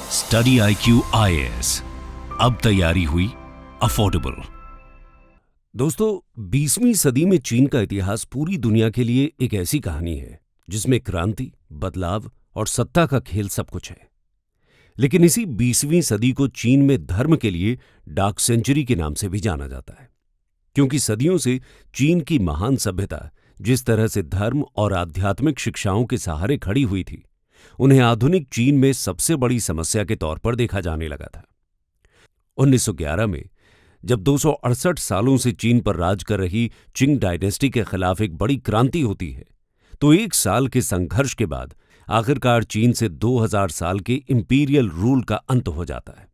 Study IQ IAS, अब तैयारी हुई अफोर्डेबल। दोस्तों, 20वीं सदी में चीन का इतिहास पूरी दुनिया के लिए एक ऐसी कहानी है जिसमें क्रांति, बदलाव और सत्ता का खेल सब कुछ है। लेकिन इसी 20वीं सदी को चीन में धर्म के लिए डार्क सेंचुरी के नाम से भी जाना जाता है, क्योंकि सदियों से चीन की महान सभ्यता जिस तरह से धर्म और आध्यात्मिक शिक्षाओं के सहारे खड़ी हुई थी, उन्हें आधुनिक चीन में सबसे बड़ी समस्या के तौर पर देखा जाने लगा था। 1911 में जब 268 सालों से चीन पर राज कर रही चिंग डायनेस्टी के खिलाफ एक बड़ी क्रांति होती है, तो एक साल के संघर्ष के बाद आखिरकार चीन से 2000 साल के इंपीरियल रूल का अंत हो जाता है।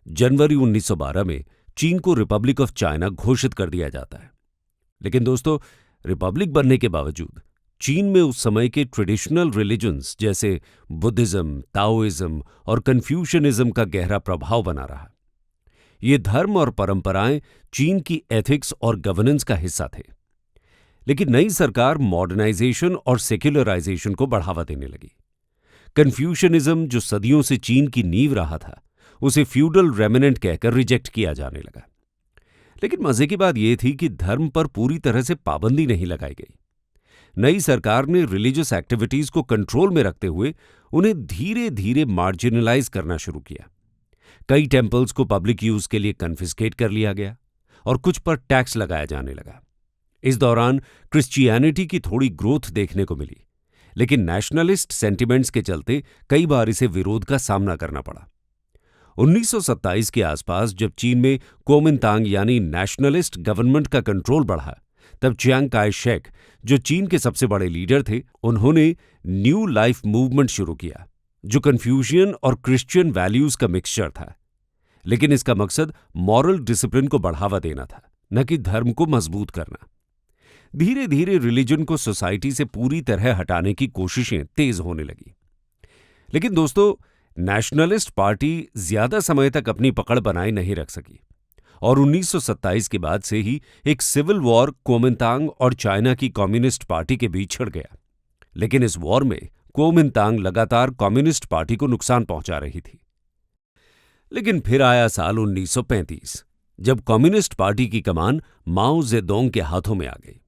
जनवरी 1912 में चीन को रिपब्लिक ऑफ चाइना घोषित कर दिया जाता है। लेकिन दोस्तों, रिपब्लिक बनने के बावजूद चीन में उस समय के ट्रेडिशनल रिलीजन्स जैसे बुद्धिज्म, ताओइज्म और कन्फ्यूशनिज्म का गहरा प्रभाव बना रहा। ये धर्म और परंपराएं चीन की एथिक्स और गवर्नेंस का हिस्सा थे। लेकिन नई सरकार मॉडर्नाइजेशन और सेक्युलराइजेशन को बढ़ावा देने लगी। कन्फ्यूशनिज्म, जो सदियों से चीन की नींव रहा था, उसे फ्यूडल रेमिनेंट कहकर रिजेक्ट किया जाने लगा। लेकिन मजे की बात यह थी कि धर्म पर पूरी तरह से पाबंदी नहीं लगाई गई। नई सरकार ने रिलीजियस एक्टिविटीज को कंट्रोल में रखते हुए उन्हें धीरे धीरे मार्जिनलाइज करना शुरू किया। कई टेम्पल्स को पब्लिक यूज के लिए कन्फिस्केट कर लिया गया और कुछ पर टैक्स लगाया जाने लगा। इस दौरान क्रिश्चियनिटी की थोड़ी ग्रोथ देखने को मिली, लेकिन नेशनलिस्ट सेंटिमेंट्स के चलते कई बार इसे विरोध का सामना करना पड़ा। 1927 के आसपास जब चीन में कुओमिंतांग यानी नेशनलिस्ट गवर्नमेंट का कंट्रोल बढ़ा, तब चियांग काय शेक, जो चीन के सबसे बड़े लीडर थे, उन्होंने न्यू लाइफ मूवमेंट शुरू किया, जो कन्फ्यूशियन और क्रिश्चियन वैल्यूज का मिक्सचर था। लेकिन इसका मकसद मॉरल डिसिप्लिन को बढ़ावा देना था, न कि धर्म को मजबूत करना। धीरे धीरे रिलीजन को सोसाइटी से पूरी तरह हटाने की कोशिशें तेज होने लगी। लेकिन दोस्तों, नेशनलिस्ट पार्टी ज्यादा समय तक अपनी पकड़ बनाए नहीं रख सकी और 1927 के बाद से ही एक सिविल वॉर कुओमिंतांग और चाइना की कम्युनिस्ट पार्टी के बीच छिड़ गया। लेकिन इस वॉर में कुओमिंतांग लगातार कम्युनिस्ट पार्टी को नुकसान पहुंचा रही थी। लेकिन फिर आया साल 1935, जब कम्युनिस्ट पार्टी की कमान माओ जेडोंग के हाथों में आ गई।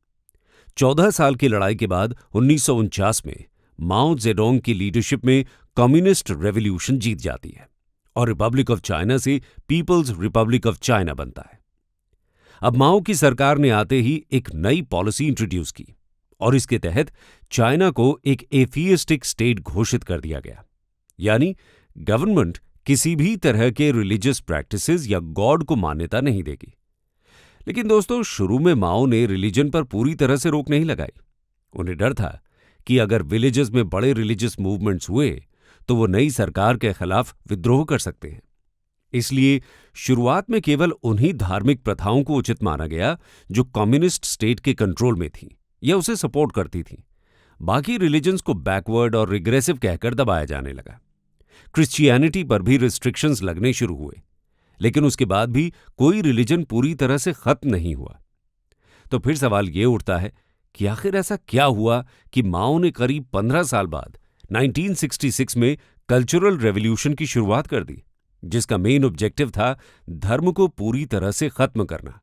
14 साल की लड़ाई के बाद 1949 में माओ जेडोंग की लीडरशिप में कम्युनिस्ट रेवोल्यूशन जीत जाती है और रिपब्लिक ऑफ चाइना से पीपल्स रिपब्लिक ऑफ चाइना बनता है। अब माओ की सरकार ने आते ही एक नई पॉलिसी इंट्रोड्यूस की और इसके तहत चाइना को एक एथियस्टिक स्टेट घोषित कर दिया गया, यानी गवर्नमेंट किसी भी तरह के रिलीजियस प्रैक्टिसेस या गॉड को मान्यता नहीं देगी। लेकिन दोस्तों, शुरू में माओ ने रिलीजन पर पूरी तरह से रोक नहीं लगाई। उन्हें डर था कि अगर विलेजेस में बड़े रिलीजियस मूवमेंट्स हुए तो वो नई सरकार के खिलाफ विद्रोह कर सकते हैं। इसलिए शुरुआत में केवल उन्हीं धार्मिक प्रथाओं को उचित माना गया जो कम्युनिस्ट स्टेट के कंट्रोल में थी या उसे सपोर्ट करती थी। बाकी रिलीजन्स को बैकवर्ड और रिग्रेसिव कहकर दबाया जाने लगा। क्रिश्चियनिटी पर भी रिस्ट्रिक्शंस लगने शुरू हुए, लेकिन उसके बाद भी कोई रिलीजन पूरी तरह से खत्म नहीं हुआ। तो फिर सवाल ये उठता है कि आखिर ऐसा क्या हुआ कि माओ ने करीब 15 साल बाद 1966 में कल्चरल रेवोल्यूशन की शुरुआत कर दी, जिसका मेन ऑब्जेक्टिव था धर्म को पूरी तरह से खत्म करना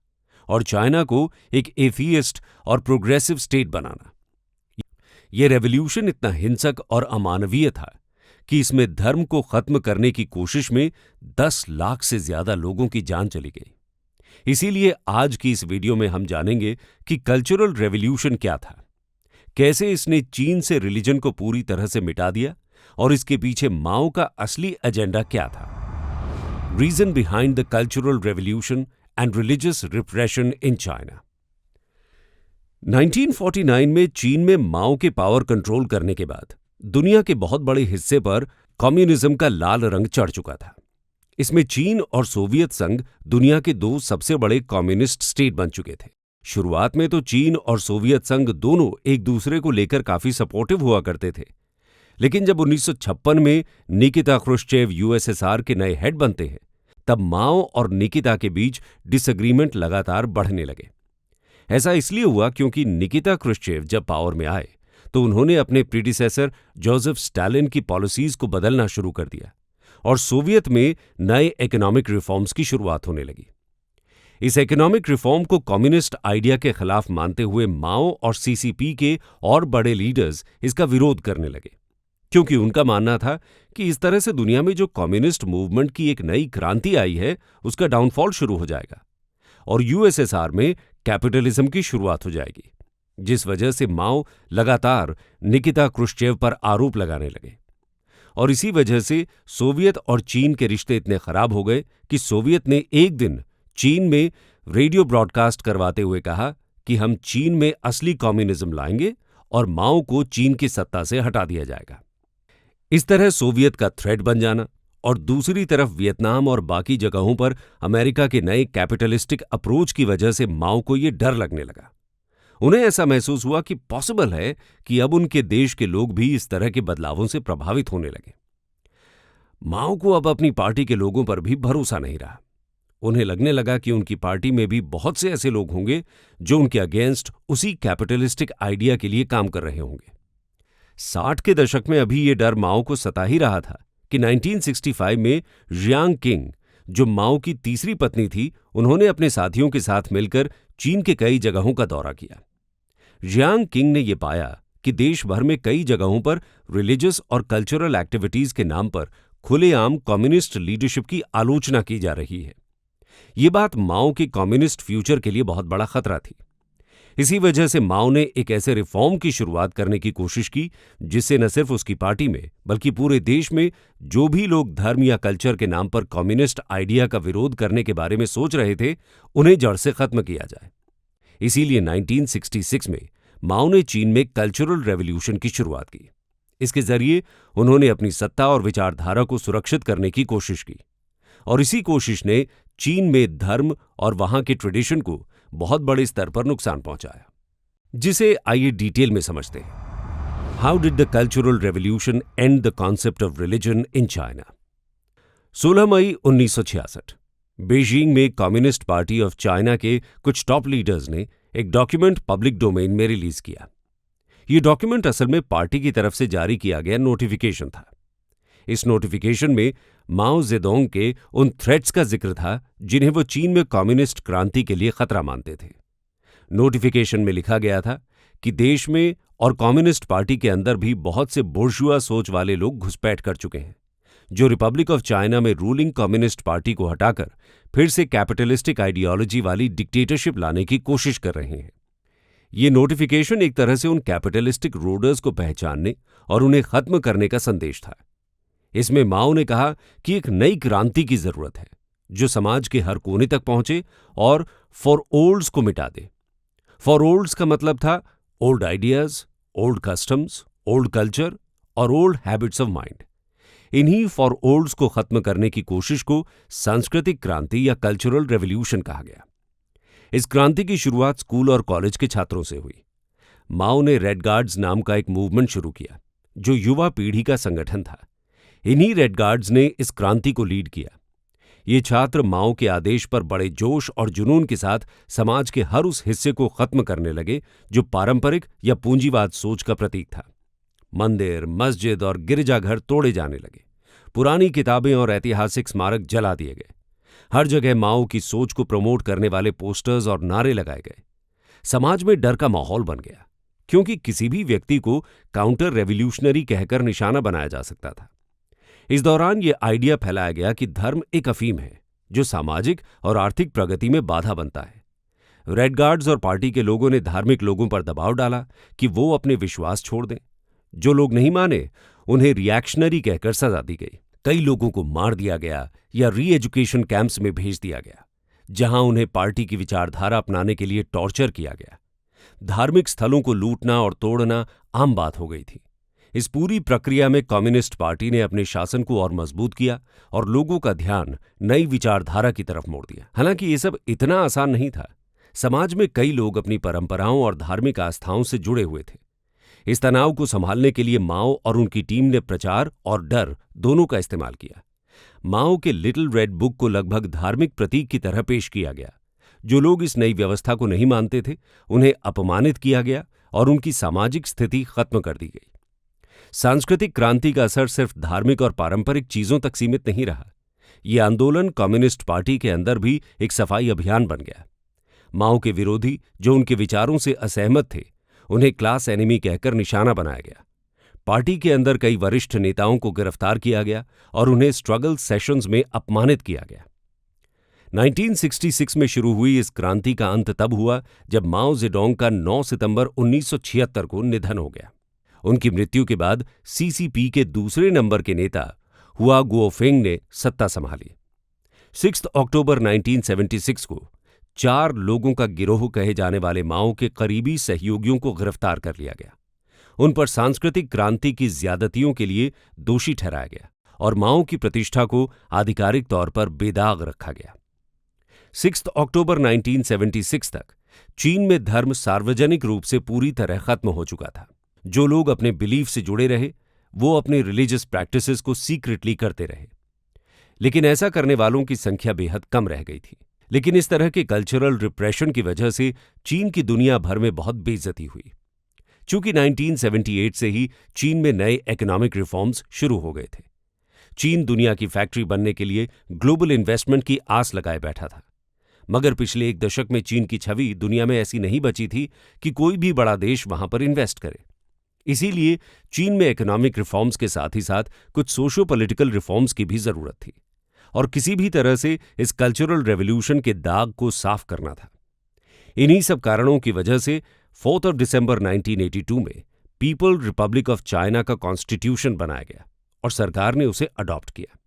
और चाइना को एक एथियस्ट और प्रोग्रेसिव स्टेट बनाना। यह रेवोल्यूशन इतना हिंसक और अमानवीय था कि इसमें धर्म को खत्म करने की कोशिश में 10 लाख से ज्यादा लोगों की जान चली गई। इसीलिए आज की इस वीडियो में हम जानेंगे कि कल्चरल रेवोल्यूशन क्या था, कैसे इसने चीन से रिलीजन को पूरी तरह से मिटा दिया और इसके पीछे माओ का असली एजेंडा क्या था। Reason behind the cultural revolution and religious repression in China. 1949 में चीन में माओ के पावर कंट्रोल करने के बाद दुनिया के बहुत बड़े हिस्से पर कम्युनिज्म का लाल रंग चढ़ चुका था। इसमें चीन और सोवियत संघ दुनिया के 2 सबसे बड़े कम्युनिस्ट स्टेट बन चुके थे। शुरुआत में तो चीन और सोवियत संघ दोनों एक दूसरे को लेकर काफी सपोर्टिव हुआ करते थे, लेकिन जब 1956 में निकिता क्रुश्चेव यूएसएसआर के नए हेड बनते हैं, तब माओ और निकिता के बीच डिसएग्रीमेंट लगातार बढ़ने लगे। ऐसा इसलिए हुआ क्योंकि निकिता क्रुश्चेव जब पावर में आए तो उन्होंने अपने प्रीडिसेसर जोसेफ स्टालिन की पॉलिसीज को बदलना शुरू कर दिया और सोवियत में नए इकोनॉमिक रिफॉर्म्स की शुरुआत होने लगी। इस इकोनॉमिक रिफॉर्म को कम्युनिस्ट आइडिया के खिलाफ मानते हुए माओ और सीसीपी के और बड़े लीडर्स इसका विरोध करने लगे, क्योंकि उनका मानना था कि इस तरह से दुनिया में जो कम्युनिस्ट मूवमेंट की एक नई क्रांति आई है उसका डाउनफॉल शुरू हो जाएगा और यूएसएसआर में कैपिटलिज्म की शुरुआत हो जाएगी, जिस वजह से माओ लगातार निकिता क्रुश्चेव पर आरोप लगाने लगे। और इसी वजह से सोवियत और चीन के रिश्ते इतने खराब हो गए कि सोवियत ने एक दिन चीन में रेडियो ब्रॉडकास्ट करवाते हुए कहा कि हम चीन में असली कम्युनिज्म लाएंगे और माओ को चीन की सत्ता से हटा दिया जाएगा। इस तरह सोवियत का थ्रेट बन जाना और दूसरी तरफ वियतनाम और बाकी जगहों पर अमेरिका के नए कैपिटलिस्टिक अप्रोच की वजह से माओ को यह डर लगने लगा। उन्हें ऐसा महसूस हुआ कि पॉसिबल है कि अब उनके देश के लोग भी इस तरह के बदलावों से प्रभावित होने लगे। माओ को अब अपनी पार्टी के लोगों पर भी भरोसा नहीं रहा। उन्हें लगने लगा कि उनकी पार्टी में भी बहुत से ऐसे लोग होंगे जो उनके अगेंस्ट उसी कैपिटलिस्टिक आइडिया के लिए काम कर रहे होंगे। 60 के दशक में अभी ये डर माओ को सता ही रहा था कि 1965 में जियांग किंग, जो माओ की तीसरी पत्नी थी, उन्होंने अपने साथियों के साथ मिलकर चीन के कई जगहों का दौरा किया। जियांग किंग ने यह पाया कि देश भर में कई जगहों पर रिलीजियस और कल्चरल एक्टिविटीज के नाम पर खुलेआम कम्युनिस्ट लीडरशिप की आलोचना की जा रही है। ये बात माओ के कम्युनिस्ट फ्यूचर के लिए बहुत बड़ा खतरा थी। इसी वजह से माओ ने एक ऐसे रिफॉर्म की शुरुआत करने की कोशिश की जिससे न सिर्फ उसकी पार्टी में बल्कि पूरे देश में जो भी लोग धर्म या कल्चर के नाम पर कम्युनिस्ट आइडिया का विरोध करने के बारे में सोच रहे थे, उन्हें जड़ से खत्म किया जाए। इसीलिए 1966 में माओ ने चीन में कल्चरल रेवोल्यूशन की शुरुआत की। इसके जरिए उन्होंने अपनी सत्ता और विचारधारा को सुरक्षित करने की कोशिश की और इसी कोशिश ने चीन में धर्म और वहां के ट्रेडिशन को बहुत बड़े स्तर पर नुकसान पहुंचाया, जिसे आइए डिटेल में समझते हैं। How did the cultural revolution and the concept of religion in China? 16 मई 1966 बीजिंग में कम्युनिस्ट पार्टी ऑफ चाइना के कुछ टॉप लीडर्स ने एक डॉक्यूमेंट पब्लिक डोमेन में रिलीज किया। यह डॉक्यूमेंट असल में पार्टी की तरफ से जारी किया गया नोटिफिकेशन था। इस नोटिफिकेशन में माओ जेडोंग के उन थ्रेट्स का जिक्र था जिन्हें वो चीन में कम्युनिस्ट क्रांति के लिए खतरा मानते थे। नोटिफिकेशन में लिखा गया था कि देश में और कम्युनिस्ट पार्टी के अंदर भी बहुत से बुर्जुआ सोच वाले लोग घुसपैठ कर चुके हैं, जो रिपब्लिक ऑफ चाइना में रूलिंग कम्युनिस्ट पार्टी को हटाकर फिर से कैपिटलिस्टिक आइडियोलॉजी वाली डिक्टेटरशिप लाने की कोशिश कर रहे हैं। ये नोटिफिकेशन एक तरह से उन कैपिटलिस्टिक रूलर्स को पहचानने और उन्हें खत्म करने का संदेश था। इसमें माओ ने कहा कि एक नई क्रांति की जरूरत है जो समाज के हर कोने तक पहुंचे और फॉर ओल्ड्स को मिटा दे। फॉर ओल्ड्स का मतलब था old ideas, old customs, old culture और ओल्ड हैबिट्स ऑफ माइंड। इन्हीं फॉर ओल्ड्स को खत्म करने की कोशिश को सांस्कृतिक क्रांति या कल्चरल रेवोल्यूशन कहा गया। इस क्रांति की शुरुआत स्कूल और कॉलेज के छात्रों से हुई। माओ ने रेड गार्ड्स नाम का एक मूवमेंट शुरू किया जो युवा पीढ़ी का संगठन था। इन्हीं रेड गार्ड्स ने इस क्रांति को लीड किया। ये छात्र माओ के आदेश पर बड़े जोश और जुनून के साथ समाज के हर उस हिस्से को खत्म करने लगे जो पारंपरिक या पूंजीवाद सोच का प्रतीक था। मंदिर, मस्जिद और गिरजाघर तोड़े जाने लगे। पुरानी किताबें और ऐतिहासिक स्मारक जला दिए गए। हर जगह माओ की सोच को प्रमोट करने वाले पोस्टर्स और नारे लगाए गए। समाज में डर का माहौल बन गया क्योंकि किसी भी व्यक्ति को काउंटर रेवोल्यूशनरी कहकर निशाना बनाया जा सकता था। इस दौरान यह आइडिया फैलाया गया कि धर्म एक अफीम है जो सामाजिक और आर्थिक प्रगति में बाधा बनता है। रेड गार्ड्स और पार्टी के लोगों ने धार्मिक लोगों पर दबाव डाला कि वो अपने विश्वास छोड़ दें। जो लोग नहीं माने उन्हें रिएक्शनरी कहकर सजा दी गई। कई लोगों को मार दिया गया या री एजुकेशन कैंप्स में भेज दिया गया, जहां उन्हें पार्टी की विचारधारा अपनाने के लिए टॉर्चर किया गया। धार्मिक स्थलों को लूटना और तोड़ना आम बात हो गई थी। इस पूरी प्रक्रिया में कम्युनिस्ट पार्टी ने अपने शासन को और मजबूत किया और लोगों का ध्यान नई विचारधारा की तरफ मोड़ दिया। हालांकि ये सब इतना आसान नहीं था। समाज में कई लोग अपनी परंपराओं और धार्मिक आस्थाओं से जुड़े हुए थे। इस तनाव को संभालने के लिए माओ और उनकी टीम ने प्रचार और डर दोनों का इस्तेमाल किया। माओ के लिटिल रेड बुक को लगभग धार्मिक प्रतीक की तरह पेश किया गया। जो लोग इस नई व्यवस्था को नहीं मानते थे उन्हें अपमानित किया गया और उनकी सामाजिक स्थिति खत्म कर दी गई। सांस्कृतिक क्रांति का असर सिर्फ धार्मिक और पारंपरिक चीजों तक सीमित नहीं रहा। ये आंदोलन कम्युनिस्ट पार्टी के अंदर भी एक सफाई अभियान बन गया। माओ के विरोधी, जो उनके विचारों से असहमत थे, उन्हें क्लास एनिमी कहकर निशाना बनाया गया। पार्टी के अंदर कई वरिष्ठ नेताओं को गिरफ्तार किया गया और उन्हें स्ट्रगल सेशंस में अपमानित किया गया। 1966 में शुरू हुई इस क्रांति का अंत तब हुआ जब माओ जेडोंग का 9 सितंबर 1976 को निधन हो गया। उनकी मृत्यु के बाद सीसीपी के दूसरे नंबर के नेता हुआ गुओफेंग ने सत्ता संभाली। 6 अक्टूबर 1976 को 4 लोगों का गिरोह कहे जाने वाले माओ के करीबी सहयोगियों को गिरफ्तार कर लिया गया। उन पर सांस्कृतिक क्रांति की ज्यादतियों के लिए दोषी ठहराया गया और माओ की प्रतिष्ठा को आधिकारिक तौर पर बेदाग रखा गया। 6 अक्टूबर 1976 तक चीन में धर्म सार्वजनिक रूप से पूरी तरह खत्म हो चुका था। जो लोग अपने बिलीफ से जुड़े रहे, वो अपने रिलीजियस प्रैक्टिसेस को सीक्रेटली करते रहे, लेकिन ऐसा करने वालों की संख्या बेहद कम रह गई थी। लेकिन इस तरह के कल्चरल रिप्रेशन की वजह से चीन की दुनिया भर में बहुत बेइज्जती हुई। चूंकि 1978 से ही चीन में नए इकोनॉमिक रिफॉर्म्स शुरू हो गए थे। चीन दुनिया की फैक्ट्री बनने के लिए ग्लोबल इन्वेस्टमेंट की आस लगाए बैठा था, मगर पिछले एक दशक में चीन की छवि दुनिया में ऐसी नहीं बची थी कि कोई भी बड़ा देश वहां पर इन्वेस्ट करे। इसीलिए चीन में इकोनॉमिक रिफॉर्म्स के साथ ही साथ कुछ सोशो पॉलिटिकल रिफॉर्म्स की भी जरूरत थी और किसी भी तरह से इस कल्चरल रेवोल्यूशन के दाग को साफ करना था। इन्हीं सब कारणों की वजह से 4 दिसंबर 1982 में पीपल रिपब्लिक ऑफ चाइना का कॉन्स्टिट्यूशन बनाया गया और सरकार ने उसे अडॉप्ट किया।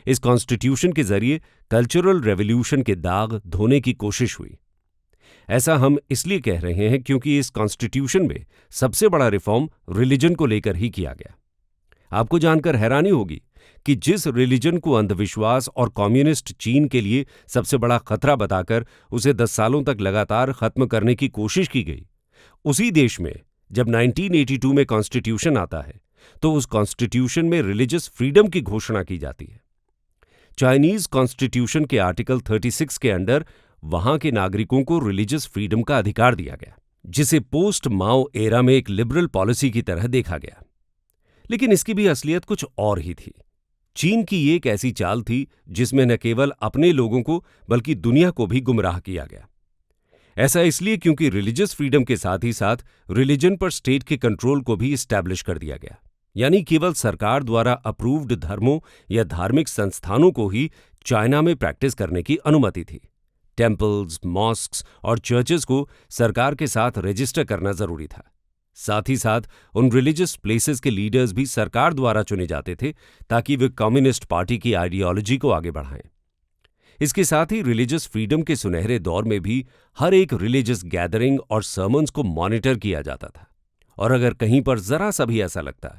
इस कॉन्स्टिट्यूशन के जरिए कल्चरल रेवोल्यूशन के दाग धोने की कोशिश हुई। ऐसा हम इसलिए कह रहे हैं क्योंकि इस कॉन्स्टिट्यूशन में सबसे बड़ा रिफॉर्म रिलीजन को लेकर ही किया गया। आपको जानकर हैरानी होगी कि जिस रिलीजन को अंधविश्वास और कम्युनिस्ट चीन के लिए सबसे बड़ा खतरा बताकर उसे 10 सालों तक लगातार खत्म करने की कोशिश की गई, उसी देश में जब 1982 में कॉन्स्टिट्यूशन आता है तो उस कॉन्स्टिट्यूशन में रिलीजियस फ्रीडम की घोषणा की जाती है। चाइनीज कॉन्स्टिट्यूशन के आर्टिकल 36 के अंडर वहां के नागरिकों को रिलीजियस फ्रीडम का अधिकार दिया गया, जिसे पोस्ट माओ एरा में एक लिबरल पॉलिसी की तरह देखा गया। लेकिन इसकी भी असलियत कुछ और ही थी। चीन की ये एक ऐसी चाल थी जिसमें न केवल अपने लोगों को बल्कि दुनिया को भी गुमराह किया गया। ऐसा इसलिए क्योंकि रिलीजियस फ्रीडम के साथ ही साथ रिलीजन पर स्टेट के कंट्रोल को भी एस्टैब्लिश कर दिया गया, यानी केवल सरकार द्वारा अप्रूव्ड धर्मों या धार्मिक संस्थानों को ही चाइना में प्रैक्टिस करने की अनुमति थी। टेम्पल्स, मॉस्क्स और चर्चेस को सरकार के साथ रजिस्टर करना जरूरी था। साथ ही साथ उन रिलीजियस प्लेसेस के लीडर्स भी सरकार द्वारा चुने जाते थे ताकि वे कम्युनिस्ट पार्टी की आइडियोलॉजी को आगे बढ़ाएं। इसके साथ ही रिलीजियस फ्रीडम के सुनहरे दौर में भी हर एक रिलीजियस गैदरिंग और सर्मन्स को मॉनिटर किया जाता था, और अगर कहीं पर जरा सा भी ऐसा लगता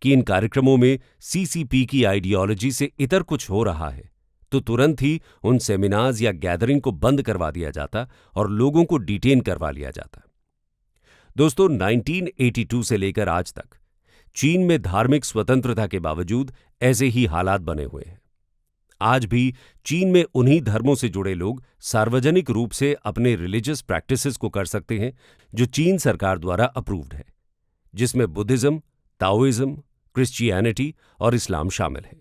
कि इन कार्यक्रमों में सीसीपी की आइडियोलॉजी से इतर कुछ हो रहा है तो तुरंत ही उन सेमिनार्स या गैदरिंग को बंद करवा दिया जाता और लोगों को डिटेन करवा लिया जाता। दोस्तों, 1982 से लेकर आज तक चीन में धार्मिक स्वतंत्रता के बावजूद ऐसे ही हालात बने हुए हैं। आज भी चीन में उन्हीं धर्मों से जुड़े लोग सार्वजनिक रूप से अपने रिलीजियस प्रैक्टिसेस को कर सकते हैं जो चीन सरकार द्वारा अप्रूव्ड है, जिसमें बुद्धिज्म, ताओइज्म, क्रिश्चियनिटी और इस्लाम शामिल है।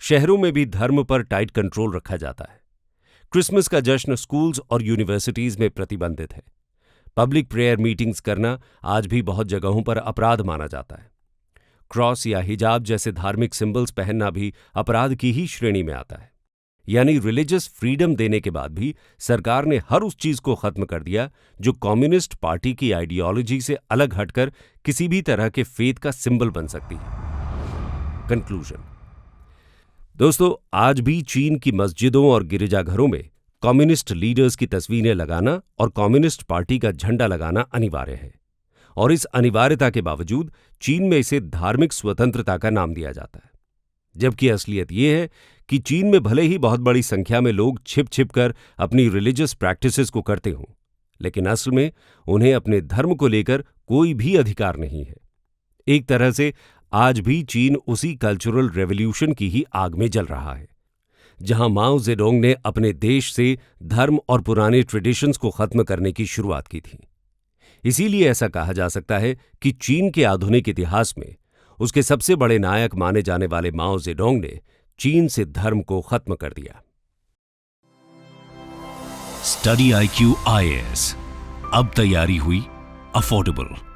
शहरों में भी धर्म पर टाइट कंट्रोल रखा जाता है। क्रिसमस का जश्न स्कूल्स और यूनिवर्सिटीज में प्रतिबंधित है। पब्लिक प्रेयर मीटिंग्स करना आज भी बहुत जगहों पर अपराध माना जाता है। क्रॉस या हिजाब जैसे धार्मिक सिंबल्स पहनना भी अपराध की ही श्रेणी में आता है। यानी रिलीजियस फ्रीडम देने के बाद भी सरकार ने हर उस चीज को खत्म कर दिया जो कम्युनिस्ट पार्टी की आइडियोलॉजी से अलग हटकर किसी भी तरह के फेथ का सिंबल बन सकती है। कंक्लूजन। दोस्तों, आज भी चीन की मस्जिदों और गिरजाघरों में कम्युनिस्ट लीडर्स की तस्वीरें लगाना और कम्युनिस्ट पार्टी का झंडा लगाना अनिवार्य है, और इस अनिवार्यता के बावजूद चीन में इसे धार्मिक स्वतंत्रता का नाम दिया जाता है। जबकि असलियत यह है कि चीन में भले ही बहुत बड़ी संख्या में लोग छिप छिप कर अपनी रिलीजियस प्रैक्टिसेस को करते हों, लेकिन असल में उन्हें अपने धर्म को लेकर कोई भी अधिकार नहीं है। एक तरह से आज भी चीन उसी कल्चरल रेवोल्यूशन की ही आग में जल रहा है, जहां माओ जेडोंग ने अपने देश से धर्म और पुराने ट्रेडिशंस को खत्म करने की शुरुआत की थी। इसीलिए ऐसा कहा जा सकता है कि चीन के आधुनिक इतिहास में उसके सबसे बड़े नायक माने जाने वाले माओ जेडोंग ने चीन से धर्म को खत्म कर दिया। स्टडी IQ IAS, अब तैयारी हुई अफोर्डेबल।